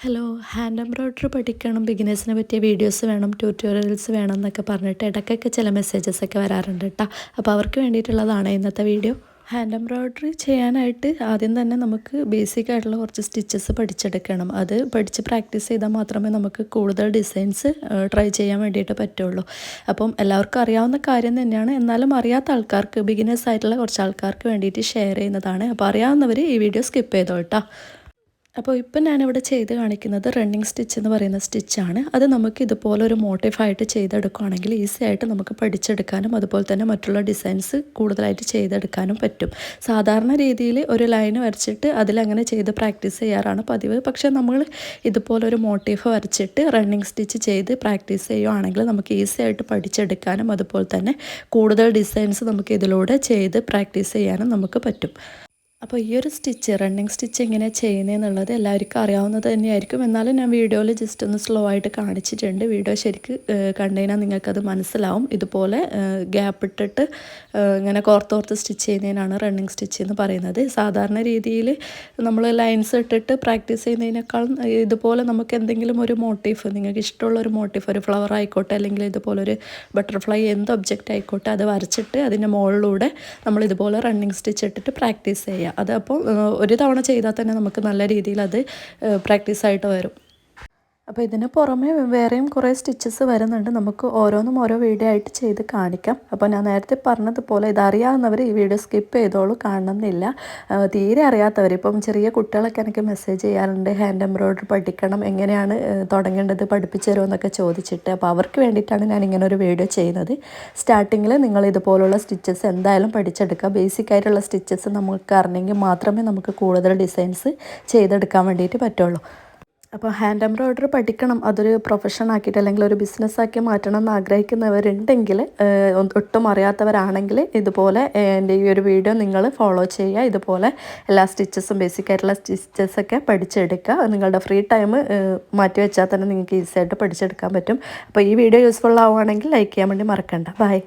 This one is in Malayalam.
ഹലോ, ഹാൻഡ് എംബ്രോയ്ഡറി പഠിക്കണം, ബിഗിനേഴ്സിനെ പറ്റിയ വീഡിയോസ് വേണം, ട്യൂട്ടോറിയൽസ് വേണം എന്നൊക്കെ പറഞ്ഞിട്ട് ഇടയ്ക്കൊക്കെ ചില മെസ്സേജസൊക്കെ വരാറുണ്ട് കേട്ടോ. അപ്പോൾ അവർക്ക് വേണ്ടിയിട്ടുള്ളതാണ് ഇന്നത്തെ വീഡിയോ. ഹാൻഡ് എംബ്രോയ്ഡറി ചെയ്യാനായിട്ട് ആദ്യം തന്നെ നമുക്ക് ബേസിക് ആയിട്ടുള്ള കുറച്ച് സ്റ്റിച്ചസ് പഠിച്ചെടുക്കണം. അത് പഠിച്ച് പ്രാക്ടീസ് ചെയ്താൽ മാത്രമേ നമുക്ക് കൂടുതൽ ഡിസൈൻസ് ട്രൈ ചെയ്യാൻ വേണ്ടിയിട്ട് പറ്റുള്ളൂ. അപ്പം എല്ലാവർക്കും അറിയാവുന്ന കാര്യം തന്നെയാണ്, എന്നാലും അറിയാത്ത ആൾക്കാർക്ക്, ബിഗിനേഴ്സ് ആയിട്ടുള്ള കുറച്ച് ആൾക്കാർക്ക് വേണ്ടിയിട്ട് ഷെയർ ചെയ്യുന്നതാണ്. അപ്പോൾ അറിയാവുന്നവർ ഈ വീഡിയോ സ്കിപ്പ് ചെയ്തോ കേട്ടോ. അപ്പോൾ ഇപ്പം ഞാനിവിടെ ചെയ്ത് കാണിക്കുന്നത് റണ്ണിങ് സ്റ്റിച്ച് എന്ന് പറയുന്ന സ്റ്റിച്ചാണ്. അത് നമുക്ക് ഇതുപോലെ ഒരു മോട്ടീഫായിട്ട് ചെയ്തെടുക്കുകയാണെങ്കിൽ ഈസി ആയിട്ട് നമുക്ക് പഠിച്ചെടുക്കാനും അതുപോലെ തന്നെ മറ്റുള്ള ഡിസൈൻസ് കൂടുതലായിട്ട് ചെയ്തെടുക്കാനും പറ്റും. സാധാരണ രീതിയിൽ ഒരു ലൈൻ വരച്ചിട്ട് അതിലങ്ങനെ ചെയ്ത് പ്രാക്ടീസ് ചെയ്യാറാണ് പതിവ്. പക്ഷേ നമ്മൾ ഇതുപോലെ ഒരു മോട്ടീഫ് വരച്ചിട്ട് റണ്ണിങ് സ്റ്റിച്ച് ചെയ്ത് പ്രാക്ടീസ് ചെയ്യുകയാണെങ്കിൽ നമുക്ക് ഈസി ആയിട്ട് പഠിച്ചെടുക്കാനും അതുപോലെ തന്നെ കൂടുതൽ ഡിസൈൻസ് നമുക്ക് ഇതിലൂടെ ചെയ്ത് പ്രാക്ടീസ് ചെയ്യാനും നമുക്ക് പറ്റും. അപ്പോൾ ഈ ഒരു സ്റ്റിച്ച് റണ്ണിങ് സ്റ്റിച്ച് എങ്ങനെയാണ് ചെയ്യുന്നതെന്നുള്ളത് എല്ലാവർക്കും അറിയാവുന്നത് തന്നെയായിരിക്കും. എന്നാലും ഞാൻ വീഡിയോയിൽ ജസ്റ്റ് ഒന്ന് സ്ലോ ആയിട്ട് കാണിച്ചിട്ടുണ്ട്. വീഡിയോ ശരിക്ക് കണ്ടുകഴിഞ്ഞാൽ നിങ്ങൾക്കത് മനസ്സിലാവും. ഇതുപോലെ ഗ്യാപ്പ് ഇട്ടിട്ട് ഇങ്ങനെ കോർത്തോർത്ത് സ്റ്റിച്ച് ചെയ്യുന്നതിനാണ് റണ്ണിങ് സ്റ്റിച്ച് എന്ന് പറയുന്നത്. സാധാരണ രീതിയിൽ നമ്മൾ ലൈൻസ് ഇട്ടിട്ട് പ്രാക്ടീസ് ചെയ്യുന്നതിനേക്കാളും ഇതുപോലെ നമുക്ക് എന്തെങ്കിലും ഒരു മോട്ടീഫ്, നിങ്ങൾക്ക് ഇഷ്ടമുള്ള ഒരു മോട്ടീഫ്, ഒരു ഫ്ലവർ ആയിക്കോട്ടെ അല്ലെങ്കിൽ ഇതുപോലൊരു ബട്ടർഫ്ലൈ, എന്ത് ഒബ്ജക്റ്റ് ആയിക്കോട്ടെ, അത് വരച്ചിട്ട് അതിൻ്റെ മുകളിലൂടെ നമ്മൾ ഇതുപോലെ റണ്ണിങ് സ്റ്റിച്ച് ഇട്ടിട്ട് പ്രാക്ടീസ് ചെയ്യുക. അത് അപ്പോൾ ഒരു തവണ ചെയ്താൽ തന്നെ നമുക്ക് നല്ല രീതിയിൽ അത് പ്രാക്ടീസായിട്ട് വരും. അപ്പോൾ ഇതിന് പുറമെ വേറെയും കുറേ സ്റ്റിച്ചസ് വരുന്നുണ്ട്. നമുക്ക് ഓരോന്നും ഓരോ വീഡിയോ ആയിട്ട് ചെയ്ത് കാണിക്കാം. അപ്പോൾ ഞാൻ നേരത്തെ പറഞ്ഞതുപോലെ ഇതറിയാവുന്നവർ ഈ വീഡിയോ സ്കിപ്പ് ചെയ്തോളൂ, കാണണമെന്നില്ല. തീരെ അറിയാത്തവർ, ഇപ്പം ചെറിയ കുട്ടികളൊക്കെ എനിക്ക് മെസ്സേജ് ചെയ്യാറുണ്ട്, ഹാൻഡ് എംബ്രോയ്ഡറി പഠിക്കണം, എങ്ങനെയാണ് തുടങ്ങേണ്ടത്, പഠിപ്പിച്ചു തരുമോ എന്നൊക്കെ ചോദിച്ചിട്ട്. അപ്പോൾ അവർക്ക് വേണ്ടിയിട്ടാണ് ഞാൻ ഇങ്ങനെ ഒരു വീഡിയോ ചെയ്യുന്നത്. സ്റ്റാർട്ടിങ്ങിൽ നിങ്ങൾ ഇതുപോലുള്ള സ്റ്റിച്ചസ് എന്തായാലും പഠിച്ചെടുക്കുക. ബേസിക് ആയിട്ടുള്ള സ്റ്റിച്ചസ് നമുക്ക് അറിഞ്ഞെങ്കിൽ മാത്രമേ നമുക്ക് കൂടുതൽ ഡിസൈൻസ് ചെയ്തെടുക്കാൻ വേണ്ടിയിട്ട് പറ്റുള്ളൂ. അപ്പോൾ ഹാൻഡ് എംബ്രോയ്ഡറി പഠിക്കണം, അതൊരു പ്രൊഫഷൻ ആക്കിയിട്ട് അല്ലെങ്കിൽ ഒരു ബിസിനസ്സാക്കി മാറ്റണം എന്ന് ആഗ്രഹിക്കുന്നവരുണ്ടെങ്കിൽ, ഒട്ടും അറിയാത്തവരാണെങ്കിൽ ഇതുപോലെ എൻ്റെ ഈ ഒരു വീഡിയോ നിങ്ങൾ ഫോളോ ചെയ്യുക. ഇതുപോലെ എല്ലാ സ്റ്റിച്ചസും, ബേസിക് ആയിട്ടുള്ള സ്റ്റിച്ചസൊക്കെ പഠിച്ചെടുക്കുക. നിങ്ങളുടെ ഫ്രീ ടൈം മാറ്റി വെച്ചാൽ തന്നെ നിങ്ങൾക്ക് ഈസി ആയിട്ട് പഠിച്ചെടുക്കാൻ പറ്റും. അപ്പോൾ ഈ വീഡിയോ യൂസ്ഫുൾ ആവുകയാണെങ്കിൽ ലൈക്ക് ചെയ്യാൻ വേണ്ടി മറക്കണ്ട. ബൈ.